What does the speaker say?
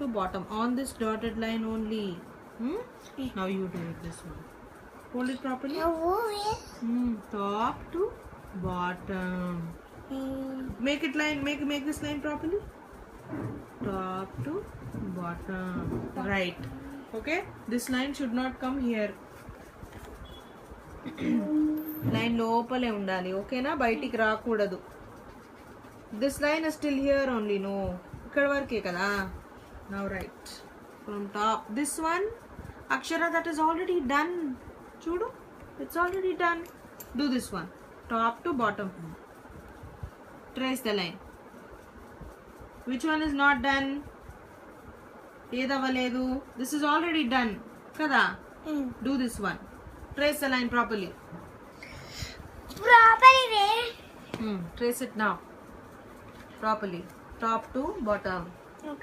to bottom on this dotted line only. Now you do it this one. Hold it properly. Top to bottom. Make it line. Make this line properly. Top to bottom. Right. Okay. This line should not come here. Line లోపలే ఉండాలి, ఓకేనా? బయటికి రాకూడదు. This line is still here only. No, ఇక్కడ వరకే కదా. Now right from top this one Akshara, that is already done. చూడు, it's already done. Do this one top to bottom. Trace the line. Which one is not done? ఏదవ్వలేదు. This is already done కదా. Do this one. Trace the line properly. Trace it now. Properly. Top to bottom. Okay.